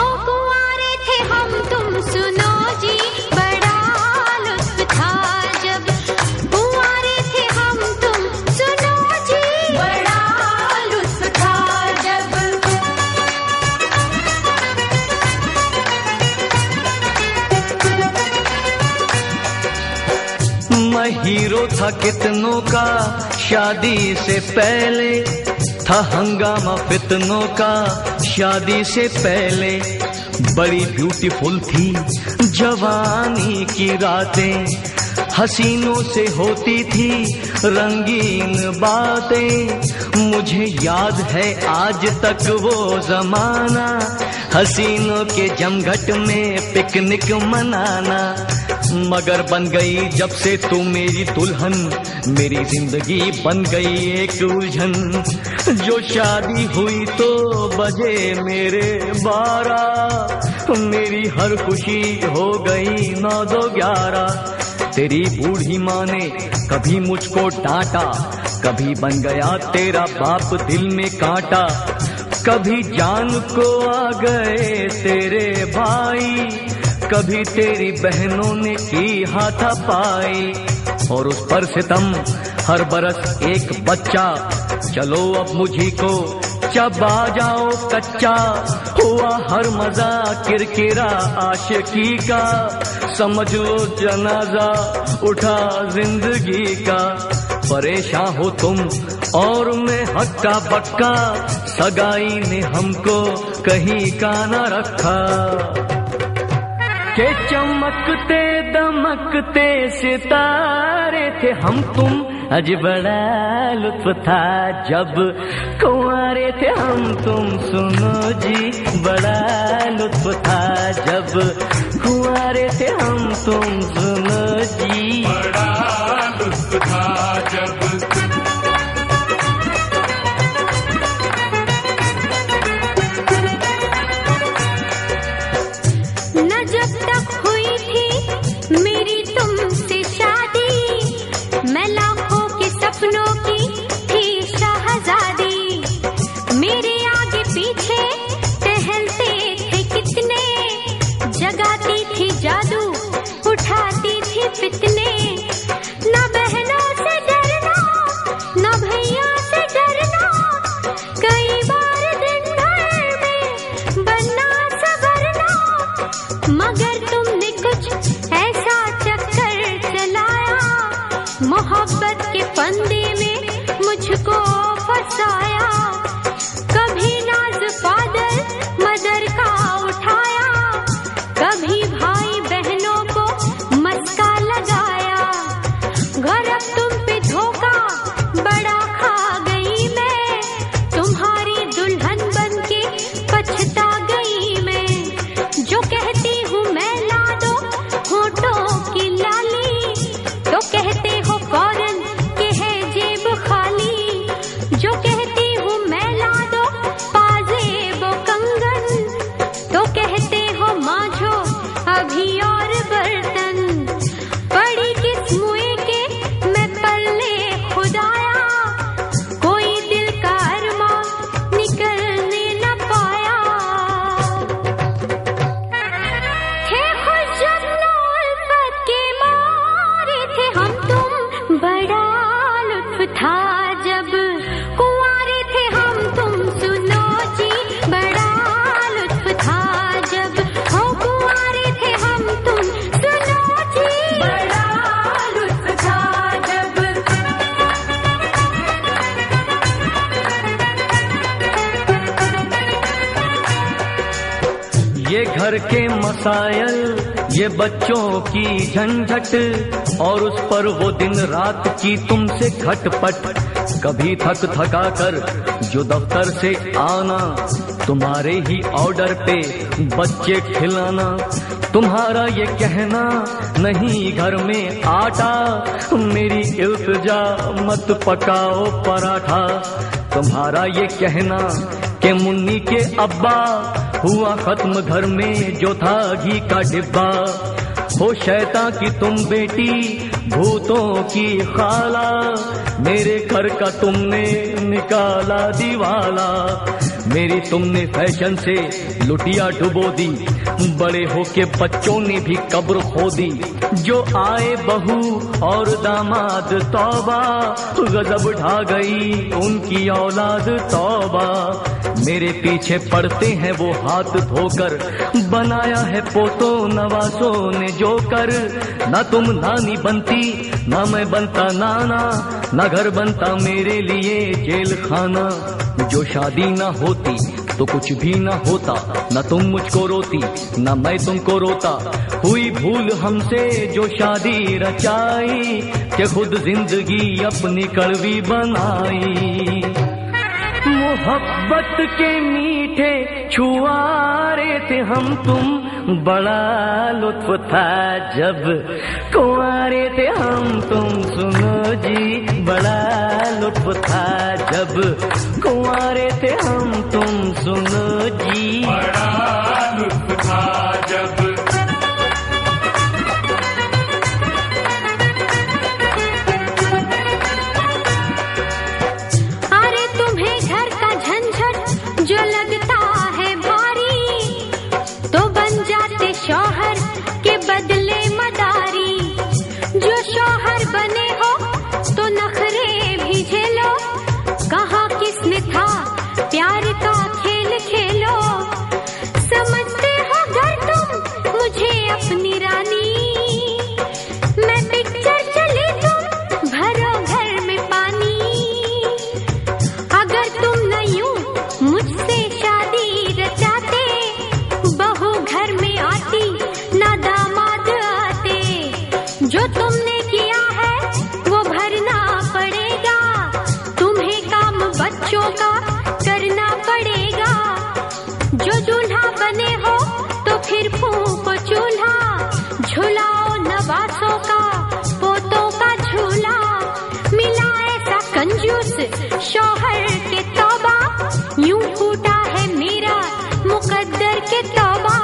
हो कुंवारे थे हम तुम सुनो जी, बड़ा लुत्फ था जब। कुंवारे थे हम तुम सुनो जी, बड़ा लुत्फ था जब। मैं हीरो था कितनों का शादी से पहले, था हंगामा फितनों का शादी से पहले। बड़ी ब्यूटीफुल थी जवानी की रातें, हसीनों से होती थी रंगीन बातें। मुझे याद है आज तक वो जमाना, हसीनों के जमघट में पिकनिक मनाना। मगर बन गई जब से तू मेरी दुल्हन, मेरी जिंदगी बन गई एक उलझन। जो शादी हुई तो बजे मेरे 12, मेरी हर खुशी हो गई 9-2-11। तेरी बूढ़ी माँ ने कभी मुझको डांटा, कभी बन गया तेरा बाप दिल में कांटा। कभी जान को आ गए तेरे भाई, कभी तेरी बहनों ने की हाथापाई। और उस पर सितम हर बरस एक बच्चा, चलो अब मुझी को चबा जाओ कच्चा। हुआ हर मजा किरकिरा आशिकी का, समझ लो जनाजा उठा जिंदगी का। परेशान हो तुम और मैं हक्का बक्का, सगाई ने हमको कहीं का न रखा। के चमकते दमकते सितारे थे हम तुम, अज बड़ा लुत्फ था जब। कुंवारे थे हम तुम सुनो जी, बड़ा लुत्फ था जब। कुंवारे थे हम तुम सुनो जी, बड़ा लुत्फ था जब। जब तक हुई थी मेरी तुमसे शादी, मैं लाखों के सपनों की थी शहजादी। मेरे आगे पीछे टहलते थे कितने, जगाती थी जादू उठाती थी फितने। न बहनों से डरना न भैया से डरना, कई बार दिन भर में बनना संवरना। मगर तुमने कुछ ऐसा चक्कर चलाया, मोहब्बत के फंदे में मुझको फंसाया। कभी नाज फादर मदर का उठाया, कभी भाई बहनों को मस्का लगाया। घर अब तुम पे धोखा बड़ा खा गई मैं, तुम्हारी दुल्हन बनके पछता गई मैं। जो कहती हूँ मैं ला दो होठों की लाली, तो कहते हो फौरन के है जेब खाली। जो कहती हूँ मैं ला दो पाजेब कंगन, तो कहते हो मांझो अभी और बर्तन। पड़ी किस मुए के मैं पल्ले खुदाया, कोई दिल का अरमां निकलने न पाया। थे खुश जब उल्फत के मारे थे हम तुम, बड़ा लुत्फ था जब। कुंवारे थे हम तुम सुनो जी, बड़ा लुत्फ था जब। हो कुंवारे थे हम तुम सुनो जी, बड़ा लुत्फ था जब। ये घर के मसायल, ये बच्चों की झंझट, और उस पर वो दिन रात की तुमसे खटपट। कभी थक थका कर जो दफ्तर से आना, तुम्हारे ही ऑर्डर पे बच्चे खिलाना। तुम्हारा ये कहना नहीं घर में आटा, मेरी इल्तिजा मत पकाओ पराठा। तुम्हारा ये कहना कि मुन्नी के अब्बा, हुआ खत्म घर में जो था घी का डिब्बा। हो शैतान की तुम बेटी भूतों की खाला, मेरे घर का तुमने निकाला दीवाला। मेरी तुमने फैशन से लुटिया डुबो दी, बड़े होके बच्चों ने भी कब्र खोदी। जो आए बहू और दामाद तौबा, गजब ढा गई उनकी औलाद तौबा। मेरे पीछे पड़ते हैं वो हाथ धोकर, बनाया है पोतों नवासों ने जोकर। ना तुम नानी बनती ना मैं बनता नाना, ना घर बनता मेरे लिए जेल खाना। जो शादी ना होती तो कुछ भी ना होता, ना तुम मुझको रोती ना मैं तुमको रोता। हुई भूल हमसे जो शादी रचाई, कि खुद जिंदगी अपनी कड़वी बनाई। मोहब्बत के मीठे छुआरे थे हम तुम, बड़ा लुत्फ था जब कुंवारे थे हम तुम। सुनो जी बड़ा लुत्फ था जब कुंवारे थे हम तुम। सुनो जी बड़ा लुत्फ था जब। अरे तुम्हें घर का झंझट जो लगता है भारी, तो बन जाते शौहर के बदले मदारी। जो शौहर बने हो तो नखरे भी झेलो, कहा किसने था प्यार का खेल खेलो। समझते हो घर तुम मुझे अपनी रानी, मैं पिक्चर चली तुम भरो घर में पानी। अगर तुम न यूं मुझसे शादी रचाते, बहू घर में आती ना दामाद आते। जो तुमने किया है वो भरना पड़ेगा, तुम्हें काम बच्चों का करना पड़ेगा। जो दूल्हा बने हो तो फिर फूंको चूल्हा, झुलाओ नवासों का पोतों का झूला। मिला ऐसा कंजूस शौहर के तौबा, यूं फूटा है मेरा मुकद्दर के तौबा।